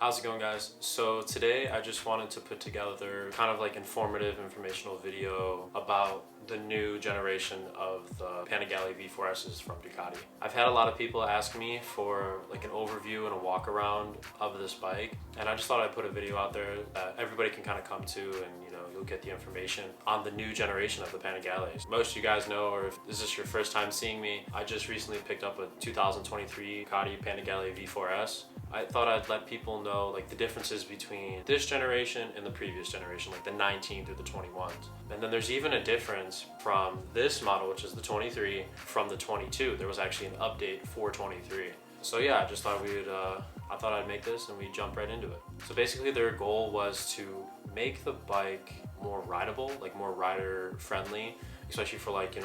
How's it going, guys? So today I just wanted to put together kind of like informative, informational video about the new generation of the Panigale V4Ss from Ducati. I've had a lot of people ask me for like an overview and a walk around of this bike, and I just thought I'd put a video out there that everybody can kind of come to, and you'll get the information on the new generation of the Panigales. Most of you guys know, or if this is your first time seeing me, I just recently picked up a 2023 Ducati Panigale V4S. I thought I'd let people know like the differences between this generation and the previous generation, like the 19 through the 21s. And then there's even a difference from this model, which is the 23, from the 22. There was actually an update for 23. So yeah, I just thought I thought I'd make this and we'd jump right into it. So basically their goal was to make the bike more rideable, like more rider friendly, especially for like,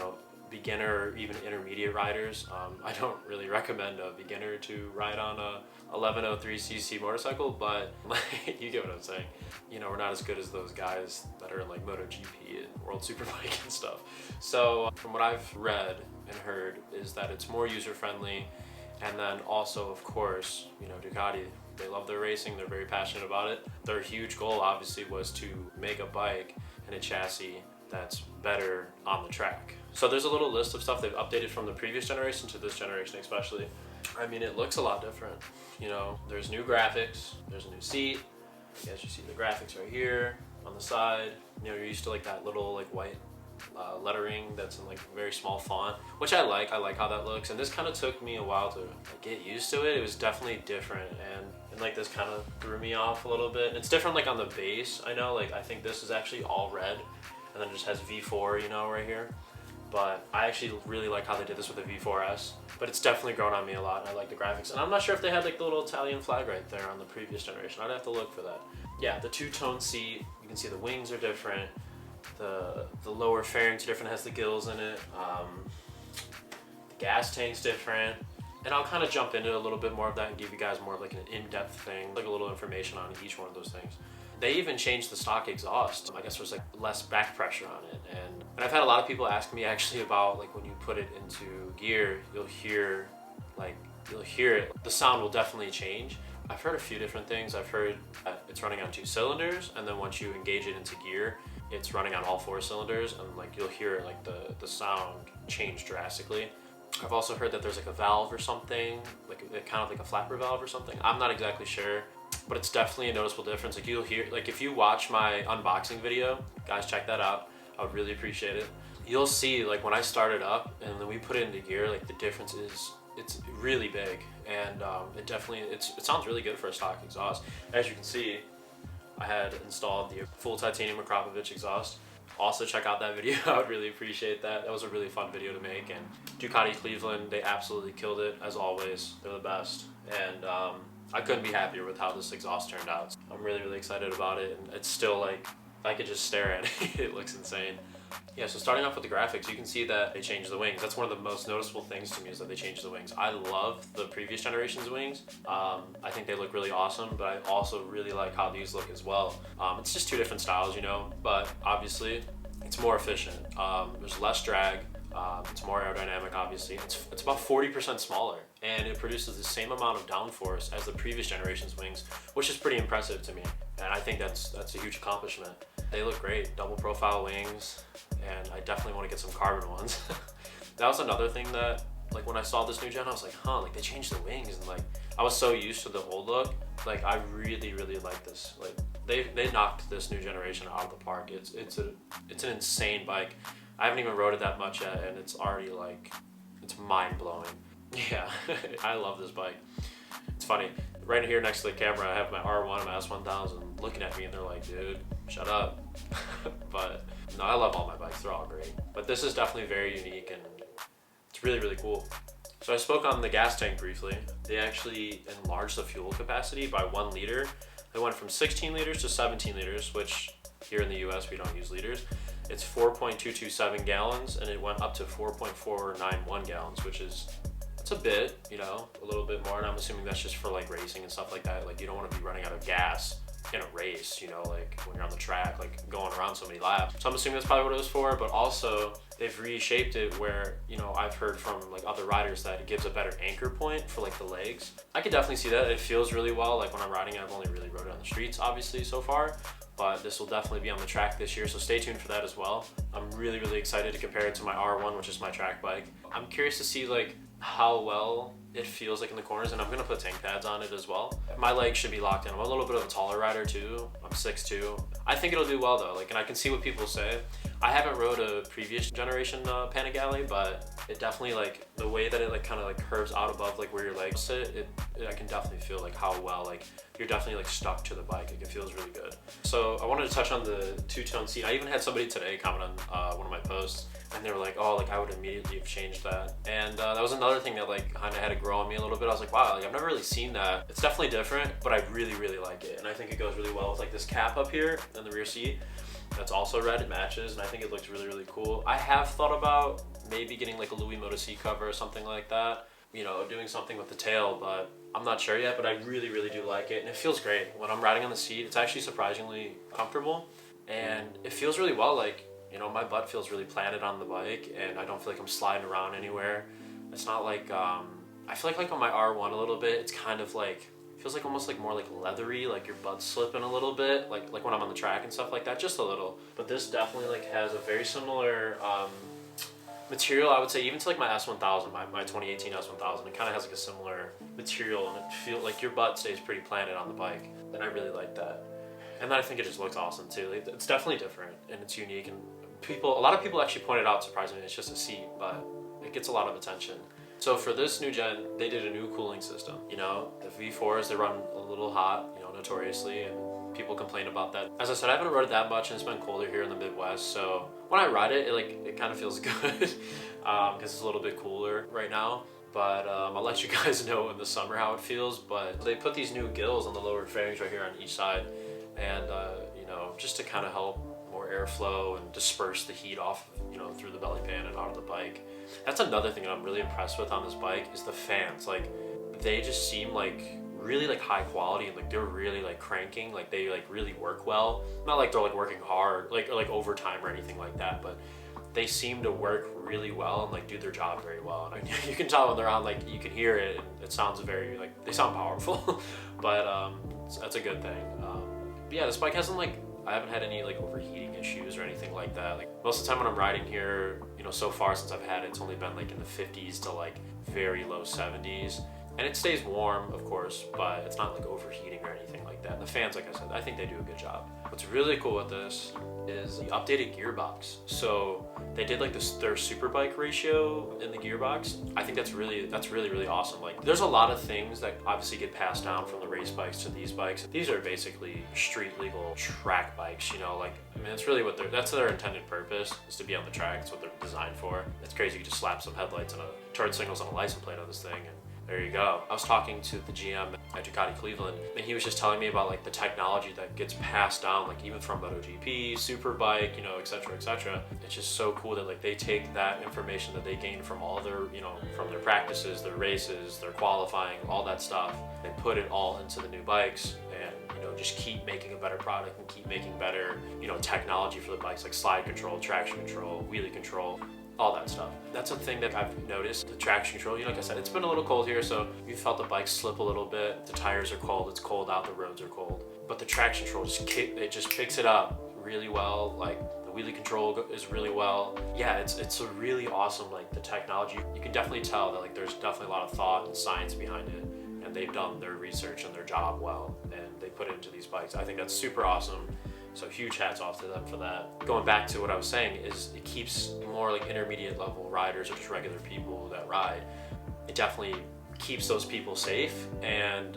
beginner or even intermediate riders. I don't really recommend a beginner to ride on a 1103cc motorcycle, but you get what I'm saying. We're not as good as those guys that are in like MotoGP and World Superbike and stuff. So from what I've read and heard is that it's more user-friendly, and then also, of course, Ducati, they love their racing, they're very passionate about it. Their huge goal obviously was to make a bike and a chassis that's better on the track. So there's a little list of stuff they've updated from the previous generation to this generation especially. I mean, it looks a lot different. There's new graphics, there's a new seat. As you see the graphics right here on the side. You're used to like that little like white lettering that's in like very small font, which I like how that looks. And this kind of took me a while to like, get used to it. It was definitely different, and like this kind of threw me off a little bit. It's different like on the base. I know, like I think this is actually all red and then it just has V4 right here, but I actually really like how they did this with the V4S. But it's definitely grown on me a lot, and I like the graphics. And I'm not sure if they had like the little Italian flag right there on the previous generation. I'd have to look for that. Yeah, the two-tone seat, you can see the wings are different. The lower fairings are different, it has the gills in it. The gas tank's different. And I'll kind of jump into a little bit more of that and give you guys more of like an in-depth thing, like a little information on each one of those things. They even changed the stock exhaust. I guess there's like less back pressure on it. And I've had a lot of people ask me actually about like when you put it into gear, you'll hear it. The sound will definitely change. I've heard a few different things. I've heard that it's running on 2 cylinders, and then once you engage it into gear, it's running on all 4 cylinders, and like you'll hear like the sound change drastically. I've also heard that there's like a valve or something, like kind of like a flapper valve or something. I'm not exactly sure, but it's definitely a noticeable difference. Like you'll hear, like if you watch my unboxing video, guys, check that out. I would really appreciate it. You'll see like when I started up and then we put it into gear, like the difference is, it's really big, and it sounds really good for a stock exhaust. As you can see, I had installed the full titanium Akrapovic exhaust. Also check out that video. I would really appreciate that. That was a really fun video to make. And Ducati Cleveland, they absolutely killed it as always. They're the best. And I couldn't be happier with how this exhaust turned out. I'm really, really excited about it. And it's still like, I could just stare at it. It looks insane. Yeah, so starting off with the graphics, you can see that they changed the wings. That's one of the most noticeable things to me, is that they changed the wings. I love the previous generation's wings. I think they look really awesome, but I also really like how these look as well. It's just 2 different styles, but obviously it's more efficient. There's less drag. It's more aerodynamic, obviously. It's about 40% smaller, and it produces the same amount of downforce as the previous generation's wings, which is pretty impressive to me. And I think that's a huge accomplishment. They look great, double profile wings, and I definitely want to get some carbon ones. That was another thing that, like when I saw this new gen, I was like, like they changed the wings, and like I was so used to the old look. Like I really, really like this. Like they knocked this new generation out of the park. It's an insane bike. I haven't even rode it that much yet, and it's already like, it's mind-blowing. Yeah, I love this bike. It's funny, right here next to the camera, I have my R1 and my S1000 looking at me, and they're like, dude, shut up. But no, I love all my bikes, they're all great. But this is definitely very unique, and it's really, really cool. So I spoke on the gas tank briefly. They actually enlarged the fuel capacity by 1 liter. They went from 16 liters to 17 liters, which here in the US, we don't use liters. It's 4.227 gallons, and it went up to 4.491 gallons, which is, it's a bit, a little bit more. And I'm assuming that's just for like racing and stuff like that. Like you don't want to be running out of gas in a race, you know, like when you're on the track, like going around so many laps. So I'm assuming that's probably what it was for, but also they've reshaped it where, you know, I've heard from like other riders that it gives a better anchor point for like the legs. I could definitely see that. It feels really well. Like when I'm riding, I've only really rode it on the streets, obviously, so far, but this will definitely be on the track this year, so stay tuned for that as well. I'm really, really excited to compare it to my R1, which is my track bike. I'm curious to see like how well it feels like in the corners, and I'm gonna put tank pads on it as well. My legs should be locked in. I'm a little bit of a taller rider too. I'm 6'2". I think it'll do well though, like, and I can see what people say. I haven't rode a previous generation Panigale, but it definitely, like, the way that it like kind of like curves out above like where your legs sit, I can definitely feel like how well, like, you're definitely like stuck to the bike. Like, it feels really good. So I wanted to touch on the two-tone seat. I even had somebody today comment on one of my posts, and they were like, oh, like I would immediately have changed that. And that was another thing that like kind of had to grow on me a little bit. I was like, wow, like I've never really seen that. It's definitely different, but I really, really like it. And I think it goes really well with like this cap up here in the rear seat. That's also red, it matches, and I think it looks really, really cool. I have thought about maybe getting like a Louis Moto seat cover or something like that, you know, doing something with the tail, but I'm not sure yet. But I really, really do like it, and it feels great. When I'm riding on the seat, it's actually surprisingly comfortable, and it feels really well. Like, you know, my butt feels really planted on the bike, and I don't feel like I'm sliding around anywhere. It's not like, I feel like on my R1 a little bit, it's kind of like, feels like almost like more like leathery, like your butt's slipping a little bit, like when I'm on the track and stuff like that, just a little. But this definitely like has a very similar material, I would say, even to like my S1000, my 2018 S1000. It kind of has like a similar material, and it feels like your butt stays pretty planted on the bike, and I really like that. And then I think it just looks awesome too. It's definitely different and it's unique, and a lot of people actually pointed out, surprisingly, it's just a seat, but it gets a lot of attention. So for this new gen, they did a new cooling system. You know, the V4s, they run a little hot, you know, notoriously, and people complain about that. As I said, I haven't rode it that much, and it's been colder here in the Midwest, so when I ride it, it kind of feels good because it's a little bit cooler right now. But I'll let you guys know in the summer how it feels. But they put these new gills on the lower fairings right here on each side, and you know, just to kind of help more airflow and disperse the heat off, you know, through the belly pan and out of the bike. That's another thing that I'm really impressed with on this bike is the fans. Like, they just seem like really like high quality, and like they're really like cranking, like they like really work well. Not like they're like working hard, like overtime or anything like that, but they seem to work really well and like do their job very well. And you can tell when they're on, like you can hear it, and it sounds very like, they sound powerful. But that's a good thing. But yeah, this bike hasn't like, I haven't had any like overheating issues or anything like that. Like most of the time when I'm riding here, you know, so far since I've had it, it's only been like in the 50s to like very low 70s. And it stays warm, of course, but it's not like overheating or anything like that. And the fans, like I said, I think they do a good job. What's really cool with this is the updated gearbox. So they did like their superbike ratio in the gearbox. I think that's really, really awesome. Like, there's a lot of things that obviously get passed down from the race bikes to these bikes. These are basically street legal track bikes, you know, like, I mean, it's really what that's their intended purpose, is to be on the track. It's what they're designed for. It's crazy, you just slap some headlights and a turn signals on a license plate on this thing, and there you go. I was talking to the GM at Ducati Cleveland, and he was just telling me about like the technology that gets passed down, like even from MotoGP, Superbike, you know, et cetera, et cetera. It's just so cool that like they take that information that they gain from all their, you know, from their practices, their races, their qualifying, all that stuff, they put it all into the new bikes, and, you know, just keep making a better product and keep making better, you know, technology for the bikes, like slide control, traction control, wheelie control, all that stuff. That's a thing that I've noticed, the traction control. You know, like I said, it's been a little cold here, so you felt the bike slip a little bit. The tires are cold, it's cold out, the roads are cold. But the traction control it just picks it up really well. Like, the wheelie control is really well. Yeah, it's a really awesome, like, the technology. You can definitely tell that like there's definitely a lot of thought and science behind it, and they've done their research and their job well, and they put it into these bikes. I think that's super awesome. So huge hats off to them for that. Going back to what I was saying, is it keeps more like intermediate level riders or just regular people that ride. It definitely keeps those people safe, and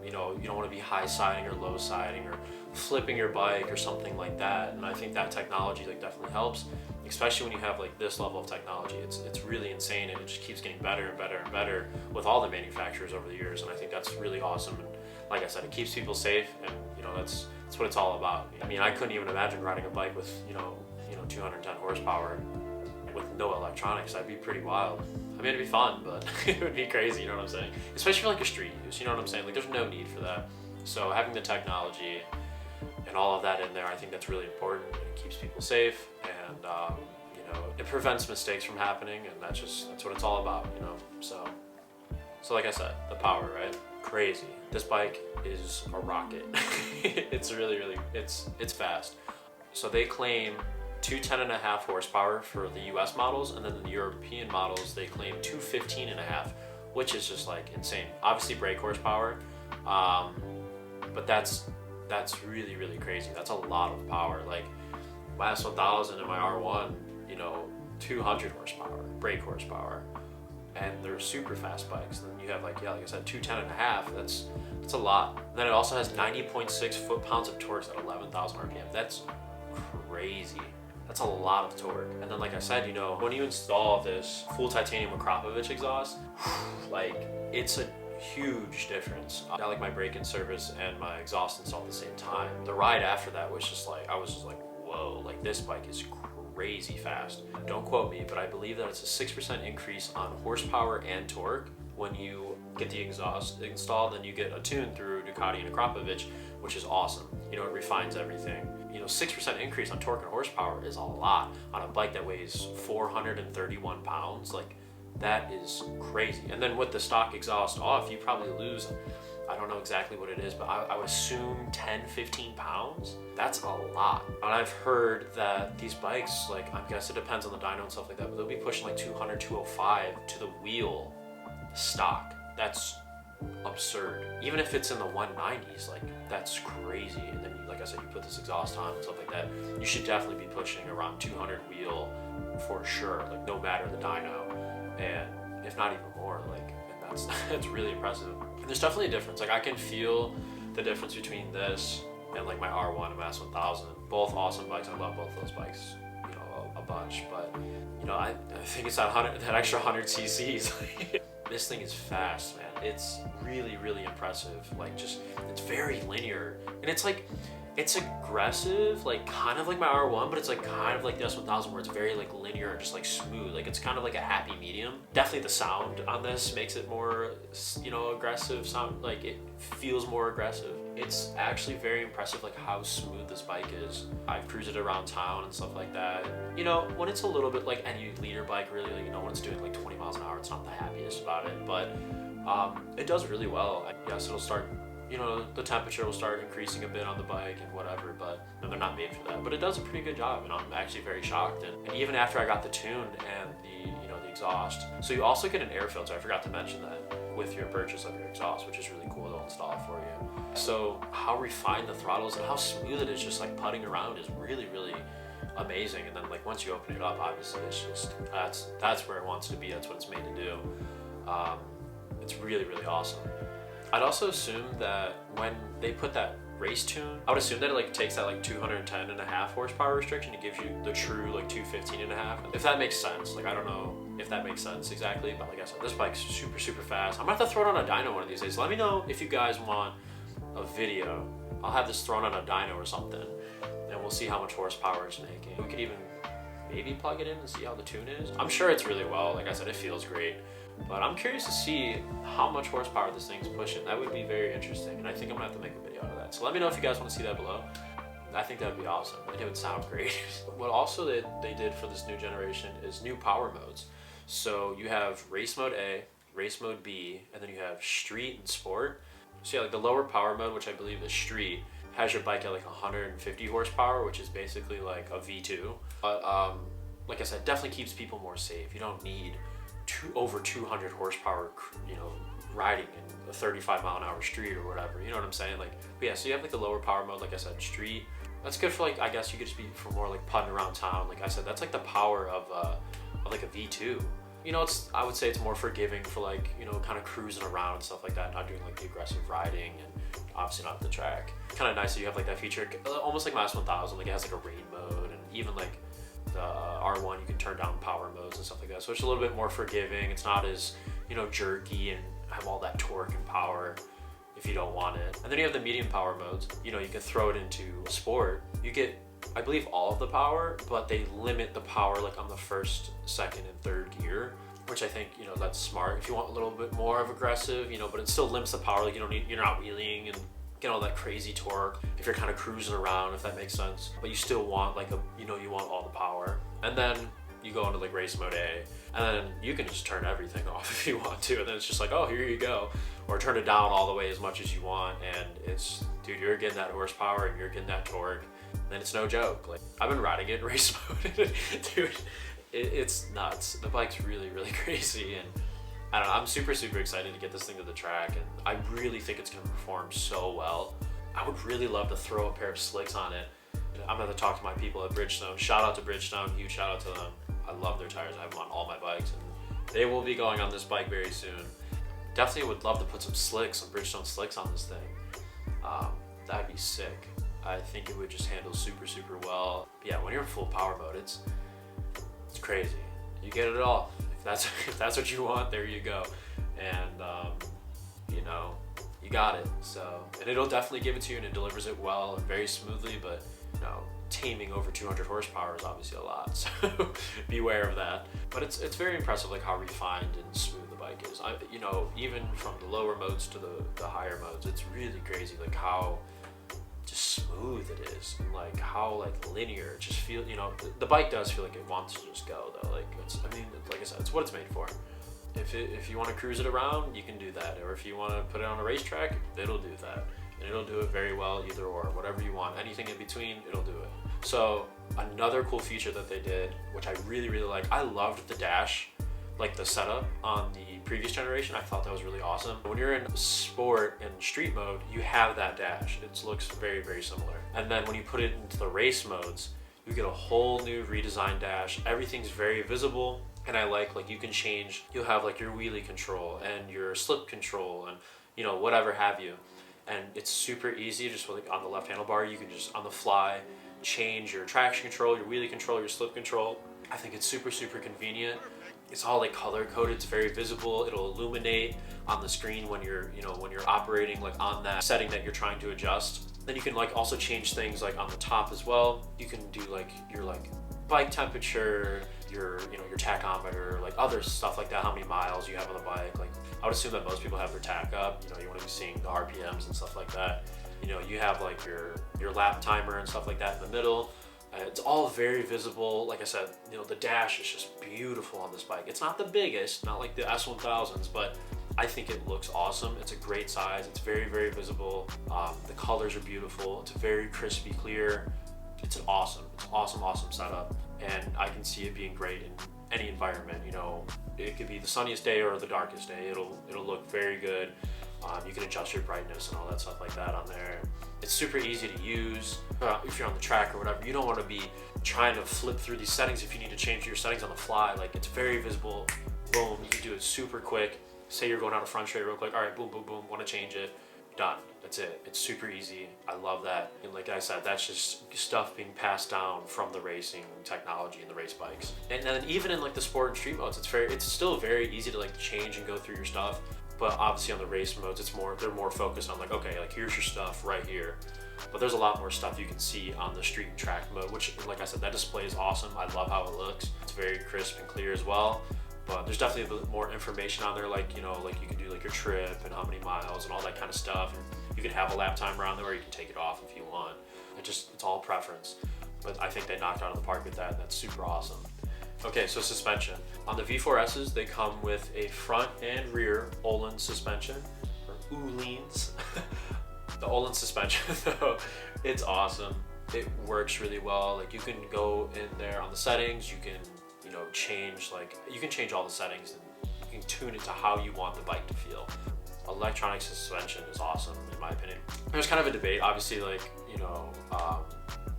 you know, you don't want to be high siding or low siding or flipping your bike or something like that. And I think that technology like definitely helps, especially when you have like this level of technology. It's really insane, and it just keeps getting better and better and better with all the manufacturers over the years. And I think that's really awesome. And like I said, it keeps people safe, and you know, that's what it's all about. I mean, I couldn't even imagine riding a bike with, you know, 210 horsepower with no electronics. That'd be pretty wild. I mean, it'd be fun, but it would be crazy, you know what I'm saying? Especially for like your street use, you know what I'm saying? Like, there's no need for that. So having the technology and all of that in there. I think that's really important. It keeps people safe, and you know, it prevents mistakes from happening, and that's what it's all about, you know. So like I said, the power, right? Crazy. This bike is a rocket. It's really it's fast. So they claim 210.5 horsepower for the US models, and then the European models they claim 215.5, which is just like insane. Obviously brake horsepower, but that's really crazy. That's a lot of power. Like my S1000 and my R1, you know, 200 horsepower brake horsepower, and they're super fast bikes. And then you have like I said, 210.5. That's a lot. And then it also has 90.6 foot-pounds of torque at 11,000 RPM. That's crazy. That's a lot of torque. And then like I said, you know, when you install this full titanium Akrapovic exhaust, like it's a huge difference. I got like my brake in service and my exhaust installed at the same time. The ride after that was just like, I was just like, whoa, like this bike is crazy fast. Don't quote me, but I believe that it's a 6% increase on horsepower and torque when you get the exhaust installed. Then you get a tune through Ducati and Akrapovic, which is awesome. You know, it refines everything. You know, 6% increase on torque and horsepower is a lot on a bike that weighs 431 pounds. Like, that is crazy. And then with the stock exhaust off, you probably lose, I don't know exactly what it is, but I would assume 10, 15 pounds. That's a lot. And I've heard that these bikes, like, I guess it depends on the dyno and stuff like that, but they'll be pushing like 200, 205 to the wheel stock. That's absurd. Even if it's in the 190s, like, that's crazy. And then, like I said, you put this exhaust on and stuff like that, you should definitely be pushing around 200 wheel for sure, like no matter the dyno, and if not even more, like, and that's really impressive. And there's definitely a difference. Like, I can feel the difference between this and like my R1 and my S1000. Both awesome bikes. I love both those bikes, you know, a bunch. But you know, I think it's that extra 100 cc's. This thing is fast, man. It's really impressive. Like, just, it's very linear, and it's like, it's aggressive, like kind of like my R1, but it's like kind of like the S1000 where it's very like linear and just like smooth. Like, it's kind of like a happy medium. Definitely the sound on this makes it more, you know, aggressive sound. Like, it feels more aggressive. It's actually very impressive, like how smooth this bike is. I've cruised it around town and stuff like that. You know, when it's a little bit like any leader bike, really, like, you know, when it's doing like 20 miles an hour, it's not the happiest about it, but it does really well. Yes, it'll start, you know, the temperature will start increasing a bit on the bike and whatever, but you know, they're not made for that. But it does a pretty good job, and I'm actually very shocked. And even after I got the tune and the, you know, the exhaust, so you also get an air filter. I forgot to mention that with your purchase of your exhaust, which is really cool. They'll install it for you. So how refined the throttle is and how smooth it is, just like putting around, is really amazing. And then like once you open it up, obviously it's just, that's where it wants to be. That's what it's made to do. It's really awesome. I'd also assume that when they put that race tune, I would assume that it like takes that like 210.5 horsepower restriction. It gives you the true like 215.5. If that makes sense. Like, I don't know if that makes sense exactly, but like I said, this bike's super fast. I'm gonna have to throw it on a dyno one of these days. Let me know if you guys want a video. I'll have this thrown on a dyno or something, and we'll see how much horsepower it's making. We could even maybe plug it in and see how the tune is. I'm sure it's really well. Like I said, it feels great. But I'm curious to see how much horsepower this thing's pushing. That would be very interesting, and I think I'm gonna have to make a video out of that. So let me know if you guys want to see that below. I think that would be awesome, and it would sound great. What also they did for this new generation is new power modes. So you have race mode A, race mode B, and then you have street and sport. So yeah, like the lower power mode, which I believe is street, has your bike at like 150 horsepower, which is basically like a V2. But like I said, definitely keeps people more safe. You don't need over 200 horsepower, you know, riding in a 35 mile an hour street or whatever, you know what I'm saying? Like, but yeah, so you have like the lower power mode, like I said, street. That's good for like, I guess you could just be for more like putting around town. Like I said, that's like the power of like a V2. You know, I would say it's more forgiving for like, you know, kind of cruising around and stuff like that, not doing like the aggressive riding, and obviously not the track. Kind of nice that you have like that feature, almost like my S1000, like it has like a rain mode, and even like the R1, you can turn down power modes and stuff like that. So it's a little bit more forgiving. It's not as, you know, jerky and have all that torque and power if you don't want it. And then you have the medium power modes. You know, you can throw it into sport. You get, I believe, all of the power, but they limit the power like on the first, second, and third gear, which I think, you know, that's smart if you want a little bit more of aggressive, you know, but it still limits the power. Like, you don't need, you're not wheeling and get all that crazy torque if you're kind of cruising around, if that makes sense. But you still want like you want all the power. And then you go into like race mode A, and then you can just turn everything off if you want to, and then it's just like, oh, here you go. Or turn it down all the way as much as you want, and it's, dude, you're getting that horsepower and you're getting that torque, and it's no joke. Like, I've been riding it in race mode. Dude, it's nuts. The bike's really, really crazy, and I don't know, I'm super, super excited to get this thing to the track, and I really think it's gonna perform so well. I would really love to throw a pair of slicks on it. I'm gonna talk to my people at Bridgestone. Shout out to Bridgestone, huge shout out to them. I love their tires. I have them on all my bikes, and they will be going on this bike very soon. Definitely would love to put some Bridgestone slicks on this thing. That'd be sick. I think it would just handle super, super well. But yeah, when you're in full power mode, it's crazy. You get it all. If that's what you want, there you go. And you know, you got it. So, and it'll definitely give it to you, and it delivers it well and very smoothly. But you know, taming over 200 horsepower is obviously a lot, so beware of that. But it's very impressive, like how refined and smooth the bike is. You know, even from the lower modes to the higher modes, it's really crazy, like how just smooth it is, and like how like linear it just feels. You know, the bike does feel like it wants to just go though. Like like I said, it's what it's made for. If you want to cruise it around, you can do that, or if you want to put it on a racetrack, it'll do that. And it'll do it very well, either or, whatever you want. Anything in between, it'll do it. So another cool feature that they did, which I really, really like, I loved the dash, like the setup on the previous generation. I thought that was really awesome. When you're in sport and street mode, you have that dash. It looks very, very similar. And then when you put it into the race modes, you get a whole new redesigned dash. Everything's very visible. And I like you can change, you'll have like your wheelie control and your slip control and, you know, whatever have you. And it's super easy, just like on the left handlebar, you can just on the fly change your traction control, your wheelie control, your slip control. I think it's super, super convenient. It's all like color coded, it's very visible. It'll illuminate on the screen when you're operating like on that setting that you're trying to adjust. Then you can like also change things like on the top as well. You can do like your like bike temperature, your tachometer, like other stuff like that, how many miles you have on the bike. Like I would assume that most people have their tach up. You know, you want to be seeing the RPMs and stuff like that. You know, you have like your lap timer and stuff like that in the middle. It's all very visible. Like I said, you know, the dash is just beautiful on this bike. It's not the biggest, not like the S1000s, but I think it looks awesome. It's a great size. It's very, very visible. The colors are beautiful. It's very crispy clear. It's an awesome setup, and I can see it being great in any environment. You know, it could be the sunniest day or the darkest day. It'll look very good. You can adjust your brightness and all that stuff like that on there. It's super easy to use. If you're on the track or whatever, you don't want to be trying to flip through these settings if you need to change your settings on the fly. Like, it's very visible. Boom, you can do it super quick. Say you're going down a front straight real quick. All right, boom, boom, boom, want to change it. Done. That's it. It's super easy. I love that. And like I said, that's just stuff being passed down from the racing technology and the race bikes. And then even in like the sport and street modes, it's still very easy to like change and go through your stuff. But obviously on the race modes, they're more focused on like, okay, like here's your stuff right here. But there's a lot more stuff you can see on the street and track mode, which, like I said, that display is awesome. I love how it looks. It's very crisp and clear as well. But there's definitely a bit more information on there, like, you know, like you can do like your trip and how many miles and all that kind of stuff. And you can have a lap timer on there, or you can take it off if you want. It's all preference. But I think they knocked out of the park with that, and that's super awesome. Okay, so suspension. On the V4Ss, they come with a front and rear Öhlins suspension, or Öhlins. The Öhlins suspension, though, it's awesome. It works really well. Like, you can go in there on the settings, you can, you know, change all the settings, and you can tune it to how you want the bike to feel. Electronic suspension is awesome, in my opinion. There's kind of a debate, obviously, like, you know,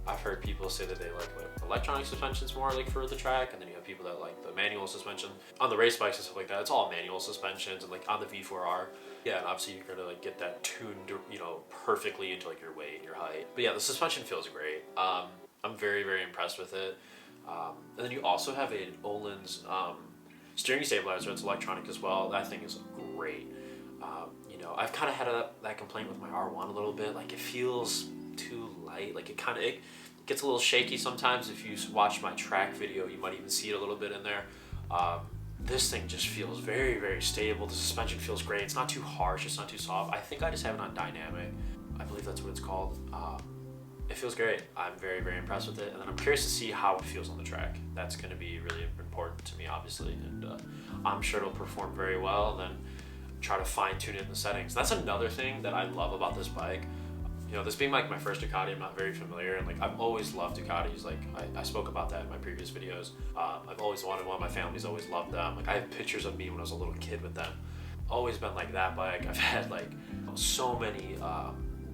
I've heard people say that they like electronic suspensions more like for the track, and then you have people that like the manual suspension. On the race bikes and stuff like that, it's all manual suspensions, and like on the V4R, yeah, and obviously you're gonna like get that tuned, you know, perfectly into like your weight and your height. But yeah, the suspension feels great. I'm very, very impressed with it. And then you also have an Öhlins steering stabilizer. It's electronic as well. That thing is great. You know, I've kind of had that complaint with my R1 a little bit. Like, it feels too light. Like, it gets a little shaky sometimes. If you watch my track video, you might even see it a little bit in there. This thing just feels very, very stable. The suspension feels great. It's not too harsh. It's not too soft. I think I just have it on dynamic. I believe that's what it's called. It feels great. I'm very, very impressed with it, and then I'm curious to see how it feels on the track. That's going to be really important to me, obviously, and I'm sure it'll perform very well, and then try to fine tune it in the settings. That's another thing that I love about this bike. You know, this being like my first Ducati, I'm not very familiar, and like I've always loved Ducatis. Like I spoke about that in my previous videos. I've always wanted one. My family's always loved them. Like I have pictures of me when I was a little kid with them. Always been like that bike. I've had like so many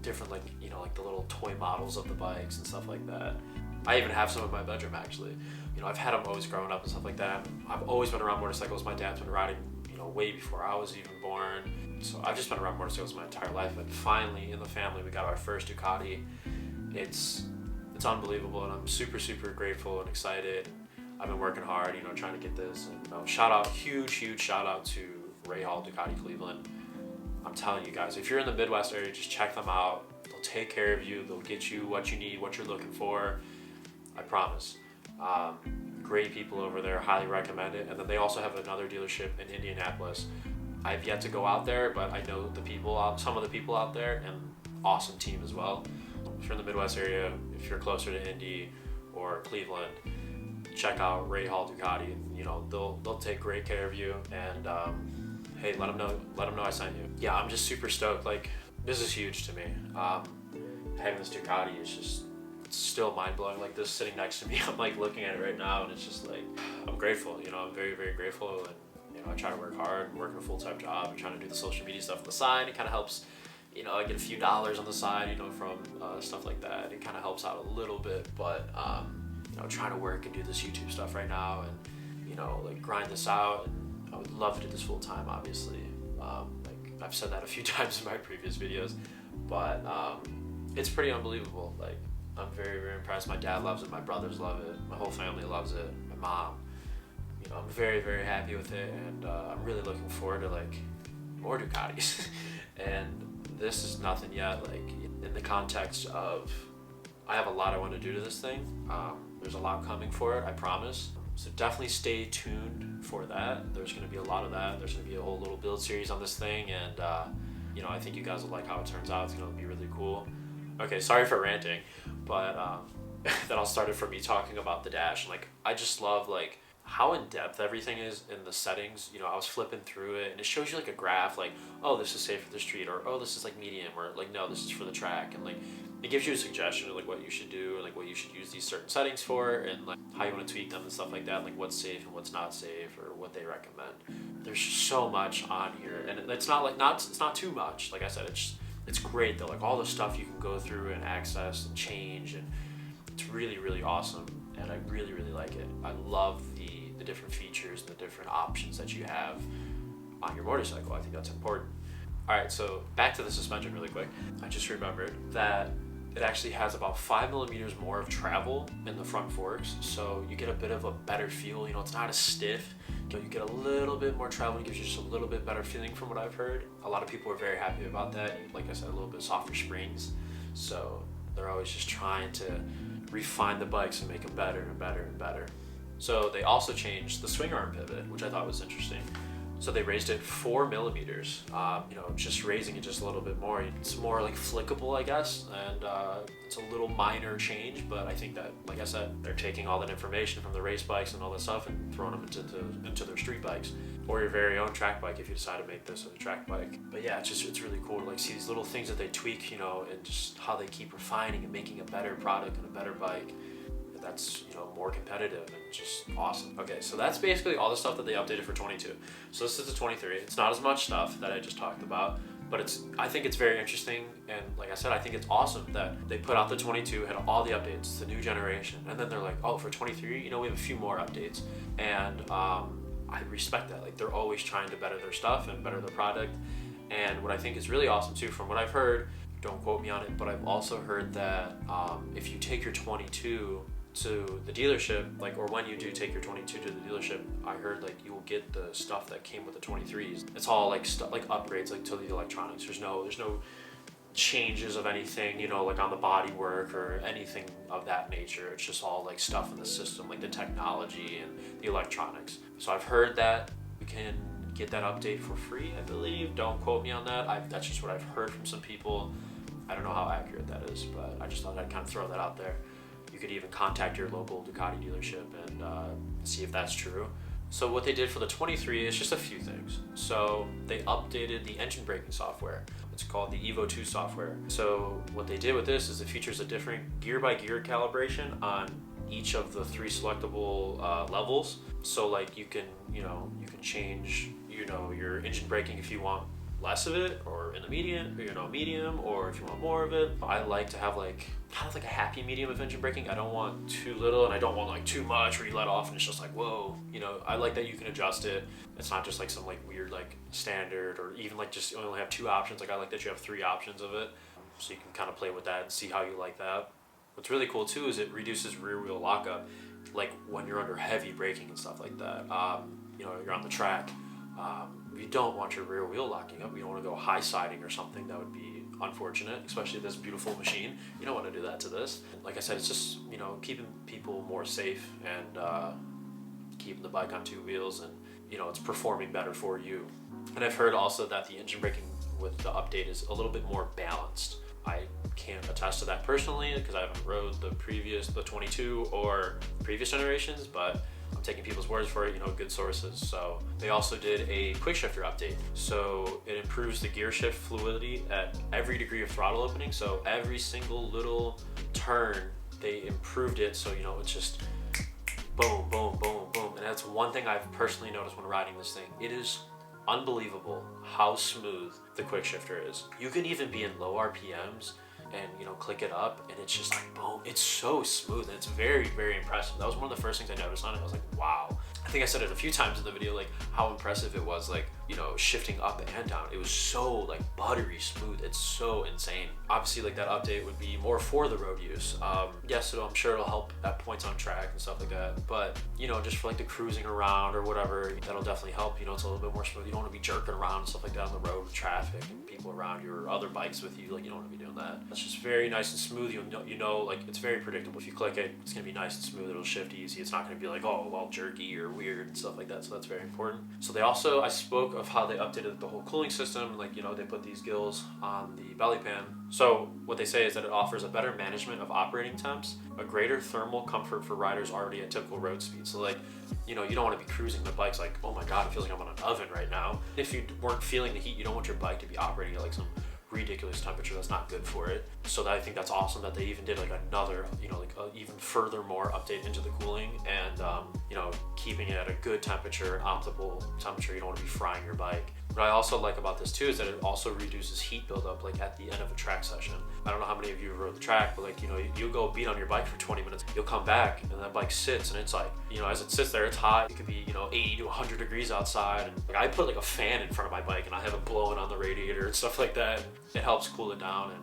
different, like, you know, like the little toy models of the bikes and stuff like that. I even have some in my bedroom, actually. You know, I've had them always growing up and stuff like that. I've always been around motorcycles. My dad's been riding, you know, way before I was even born. So I've just been around motorcycles my entire life. But finally, in the family, we got our first Ducati. It's unbelievable, and I'm super, super grateful and excited. I've been working hard, you know, trying to get this. And, you know, shout out, huge shout out to Ray Hall Ducati Cleveland. I'm telling you guys, if you're in the Midwest area, just check them out. They'll take care of you. They'll get you what you need, what you're looking for. I promise. Great people over there. Highly recommend it. And then they also have another dealership in Indianapolis. I've yet to go out there, but I know the people some of the people out there, and awesome team as well. If you're in the Midwest area, if you're closer to Indy or Cleveland, check out Ray Hall Ducati. You know, they'll take great care of you, and hey, let them know I sent you. Yeah, I'm just super stoked. Like, this is huge to me. Having this Ducati is just, it's still mind-blowing. Like, this sitting next to me, I'm like looking at it right now, and it's just like, I'm grateful, you know, I'm very, very grateful. And you know, I try to work hard and work a full-time job and trying to do the social media stuff on the side. It kind of helps, you know, I get a few dollars on the side, you know, from stuff like that. It kind of helps out a little bit, but you know, trying to work and do this YouTube stuff right now, and you know, like grind this out. And I would love to do this full-time, obviously. Like I've said that a few times in my previous videos, but it's pretty unbelievable. Like, I'm very, very impressed. My dad loves it, my brothers love it, my whole family loves it, my mom. You know, I'm very, very happy with it, and I'm really looking forward to like more Ducatis. And this is nothing yet. Like, in the context of, I have a lot I want to do to this thing. There's a lot coming for it, I promise. So definitely stay tuned for that. There's going to be a lot of that. There's going to be a whole little build series on this thing, and you know, I think you guys will like how it turns out. It's going to be really cool. Okay, sorry for ranting, but that all started from me talking about the dash. Like, I just love like how in depth everything is in the settings. You know, I was flipping through it, and it shows you like a graph, like, oh, this is safe for the street, or oh, this is like medium, or like, no, this is for the track, and like it gives you a suggestion of like what you should do, and like what you should use these certain settings for, and like how you want to tweak them and stuff like that, like what's safe and what's not safe, or what they recommend. There's so much on here, and it's not like it's not too much. Like I said, it's great though. Like all the stuff you can go through and access and change, and it's really, really awesome, and I really, really like it. I love the different features and the different options that you have on your motorcycle. I think that's important. All right, so back to the suspension really quick. I just remembered that it actually has about 5 millimeters more of travel in the front forks, so you get a bit of a better feel. You know, it's not as stiff. You know, you get a little bit more travel. It gives you just a little bit better feeling from what I've heard. A lot of people are very happy about that. Like I said, a little bit softer springs, so they're always just trying to refine the bikes and make them better and better and better. So they also changed the swing arm pivot, which I thought was interesting. So they raised it 4 millimeters, you know, just raising it just a little bit more. It's more like flickable, I guess, and it's a little minor change, but I think that, like I said, they're taking all that information from the race bikes and all that stuff and throwing them into their street bikes, or your very own track bike if you decide to make this a track bike. But yeah, it's really cool to like see these little things that they tweak, you know, and just how they keep refining and making a better product and a better bike that's, you know, more competitive and just awesome. Okay, so that's basically all the stuff that they updated for 22. So this is the 23. It's not as much stuff that I just talked about, but I think it's very interesting, and like I said, I think it's awesome that they put out the 22, had all the updates, the new generation, and then they're like, oh, for 23, you know, we have a few more updates, and I respect that. Like, they're always trying to better their stuff and better their product, and what I think is really awesome too, from what I've heard, don't quote me on it, but I've also heard that if you take your 22 to the dealership, like, or when you do take your 22 to the dealership, I heard like you will get the stuff that came with the 23s. It's all like stuff, like upgrades, like to the electronics. There's no changes of anything, you know, like on the body work or anything of that nature. It's just all like stuff in the system, like the technology and the electronics. So I've heard that we can get that update for free, I believe. Don't quote me on that. That's just what I've heard from some people. I don't know how accurate that is, but I just thought I'd kind of throw that out there. You could even contact your local Ducati dealership and see if that's true. So what they did for the 23 is just a few things. So they updated the engine braking software. It's called the Evo 2 software. So what they did with this is it features a different gear by gear calibration on each of the 3 selectable levels. So like you can change, your engine braking if you want less of it, or in the medium, or if you want more of it. I like to have kind of like a happy medium of engine braking. I don't want too little and I don't want like too much where you let off and it's just like, whoa. I like that you can adjust it. It's not just like some like weird like standard, or even like just you only have 2 options. Like I like that you have 3 options of it, so you can kind of play with that and see how you like that. What's really cool too is it reduces rear wheel lockup, like when you're under heavy braking and stuff like that. You're on the track. You don't want your rear wheel locking up. You don't want to go high siding or something. That would be unfortunate, especially this beautiful machine. You don't want to do that to this. Like I said, it's just, keeping people more safe and keeping the bike on 2 wheels, and, it's performing better for you. And I've heard also that the engine braking with the update is a little bit more balanced. I can't attest to that personally because I haven't rode the 22 or previous generations, but I'm taking people's words for it, good sources. So they also did a quick shifter update. So it improves the gear shift fluidity at every degree of throttle opening. So every single little turn, they improved it. So, it's just boom, boom, boom, boom. And that's one thing I've personally noticed when riding this thing. It is unbelievable how smooth the quick shifter is. You can even be in low RPMs and click it up and it's just like boom. It's so smooth and it's very, very impressive. That was one of the first things I noticed on it. I was like, wow. I think I said it a few times in the video, like how impressive it was, like shifting up and down. It was so like buttery smooth. It's so insane. Obviously, like that update would be more for the road use. Yes, I'm sure it'll help at points on track and stuff like that, but just for like the cruising around or whatever, that'll definitely help. It's a little bit more smooth. You don't want to be jerking around and stuff like that on the road with traffic and people around you or other bikes with you. Like you don't want to be doing that. It's just very nice and smooth. Like it's very predictable. If you click it, it's gonna be nice and smooth. It'll shift easy. It's not gonna be like, oh, well, jerky or weird and stuff like that. So that's very important. So I spoke of how they updated the whole cooling system. Like, they put these gills on the belly pan. So what they say is that it offers a better management of operating temps, a greater thermal comfort for riders already at typical road speed. So like, you don't want to be cruising the bikes like, oh my God, it feels like I'm on an oven right now. If you weren't feeling the heat, you don't want your bike to be operating at like some ridiculous temperature. That's not good for it. So I think that's awesome that they even did like another, even furthermore update into the cooling and, keeping it at a good temperature, an optimal temperature. You don't want to be frying your bike. What I also like about this too is that it also reduces heat buildup like at the end of a track session. I don't know how many of you have rode the track, but like, you'll go beat on your bike for 20 minutes. You'll come back and that bike sits and it's like, as it sits there, it's hot. It could be, 80 to 100 degrees outside. And like, I put like a fan in front of my bike and I have it blowing on the radiator and stuff like that. It helps cool it down.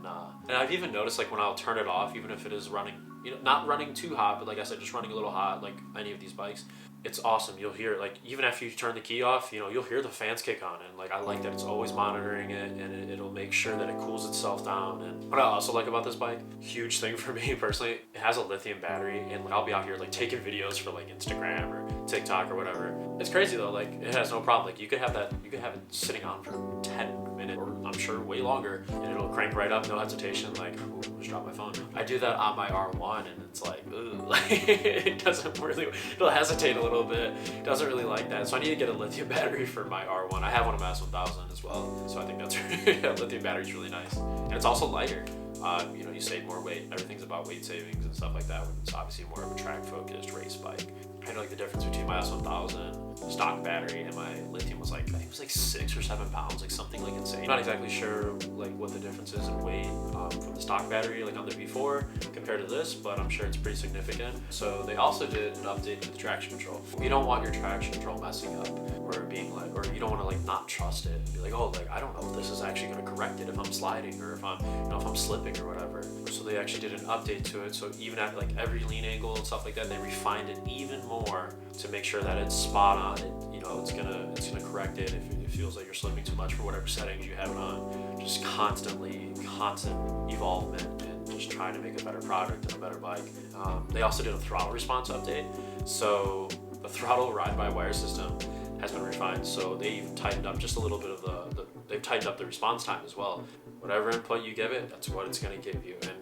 And I've even noticed like when I'll turn it off, even if it is running, not running too hot, but like I said, just running a little hot, like any of these bikes, it's awesome. You'll hear it, like even after you turn the key off, you'll hear the fans kick on, and like I like that it's always monitoring it, and it'll make sure that it cools itself down. And what I also like about this bike, huge thing for me personally, it has a lithium battery, and like I'll be out here like taking videos for like Instagram or TikTok or whatever. It's crazy though, like it has no problem. Like you could have it sitting on for 10 minutes, or I'm sure way longer, and it'll crank right up, no hesitation. Like, ooh, just drop my phone. I do that on my R1, and it's like, ooh, like it doesn't really, it'll hesitate a little bit. It doesn't really like that. So I need to get a lithium battery for my R1. I have one of my S1000 as well, so I think that's lithium battery is really nice, and it's also lighter. You save more weight. Everything's about weight savings and stuff like that. It's obviously more of a track-focused race bike. I know like the difference between my S1000 stock battery and my lithium was like, I think it was like 6 or 7 pounds, like something like insane. I'm not exactly sure like what the difference is in weight from the stock battery like on the V4 compared to this, but I'm sure it's pretty significant. So they also did an update to the traction control. You don't want your traction control messing up or being like, or you don't want to like not trust it and be like, oh, like I don't know if this is actually going to correct it if I'm sliding or if I'm, if I'm slipping or whatever. So they actually did an update to it. So even at like every lean angle and stuff like that, they refined it even more to make sure that it's spot on. It's gonna correct it if it feels like you're slipping too much for whatever settings you have it on. Just constant evolvement and just trying to make a better product and a better bike. They also did a throttle response update. So the throttle ride-by-wire system has been refined. So they even tightened up just a little bit of they've tightened up the response time as well. whatever input you give it, that's what it's going to give you. And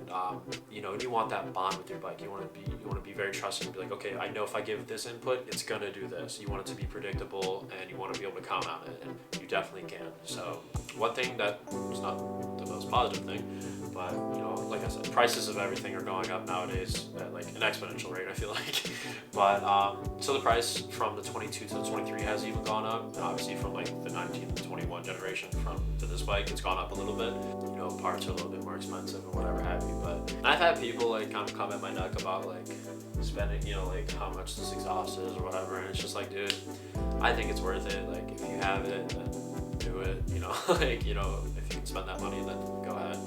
you know, you want that bond with your bike. You want to be very trusting and be like, okay, I know if I give this input, it's going to do this. You want it to be predictable, and you want to be able to count on it, and you definitely can. So one thing that is not the most positive thing, but you know, like I said, prices of everything are going up nowadays at like an exponential rate, I feel like. But so the price from the 22 to the 23 has even gone up, and obviously from like the 19 to 21 generation to this bike, it's gone up a little bit. You know, parts are a little bit more expensive and whatever have you. But and I've had people like kind of come at my neck about like spending, you know, like how much this exhaust is or whatever, and it's just like, dude, I think it's worth it. Like if you have it, then do it. You know, like, you know, if you can spend that money, then go ahead.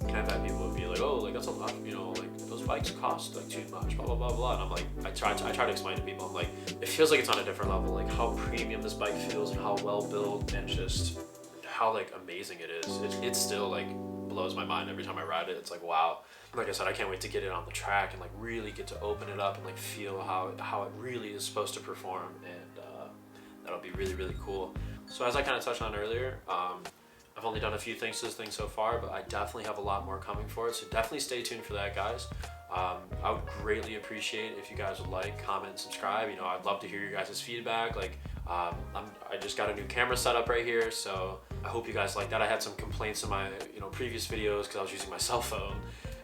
And I've had people be like, oh, like that's a lot, you know, like those bikes cost like too much, blah blah blah blah. And I'm like, I try to explain to people, I'm like, it feels like it's on a different level, like how premium this bike feels and how well built and just how like amazing it is. It still like blows my mind every time I ride it. It's like, wow. Like I said, I can't wait to get it on the track and like really get to open it up and like feel how it really is supposed to perform, and that'll be really, really cool. So as I kind of touched on earlier, I've only done a few things to this thing so far, but I definitely have a lot more coming for it, so definitely stay tuned for that, guys. I would greatly appreciate if you guys would like, comment, subscribe. You know, I'd love to hear your guys' feedback. Like, I just got a new camera setup right here, so I hope you guys like that. I had some complaints in my previous videos because I was using my cell phone,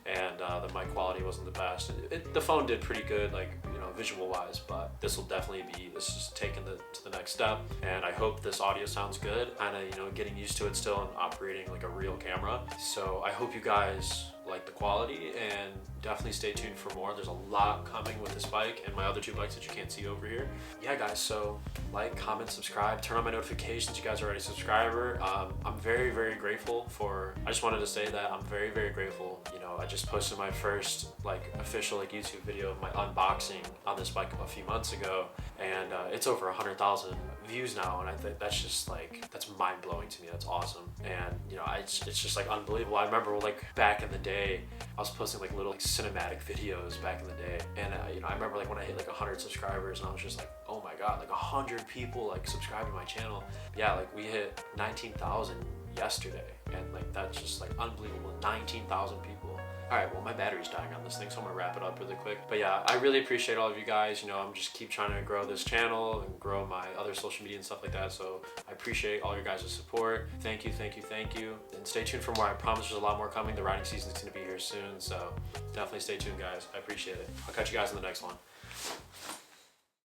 and the mic quality wasn't the best. The phone did pretty good, like, you know, visual wise, but this will definitely be, this is taking to the next step, and I hope this audio sounds good. Kind of, you know, getting used to it still and operating like a real camera. So I hope you guys like the quality, and definitely stay tuned for more. There's a lot coming with this bike and my other two bikes that you can't see over here. Yeah, guys, so like, comment, subscribe, turn on my notifications. You guys are already a subscriber. I'm very, very grateful for, I just wanted to say that I'm very, very grateful. You know, I just posted my first like official like YouTube video of my unboxing on this bike a few months ago, and it's over 100,000 views now, and I think that's just like, that's mind-blowing to me. That's awesome. And you know, it's just like unbelievable. I remember like back in the day, I was posting like little like cinematic videos back in the day, and you know, I remember like when I hit like 100 subscribers, and I was just like, oh my god, like 100 people like subscribed to my channel. Yeah, like we hit 19,000 yesterday, and like that's just like unbelievable. 19,000 people. All right, well, my battery's dying on this thing, so I'm gonna wrap it up really quick. But yeah, I really appreciate all of you guys. You know, I'm just keep trying to grow this channel and grow my other social media and stuff like that. So I appreciate all your guys' support. Thank you, thank you, thank you. And stay tuned for more. I promise there's a lot more coming. The riding season's gonna be here soon, so definitely stay tuned, guys. I appreciate it. I'll catch you guys in the next one.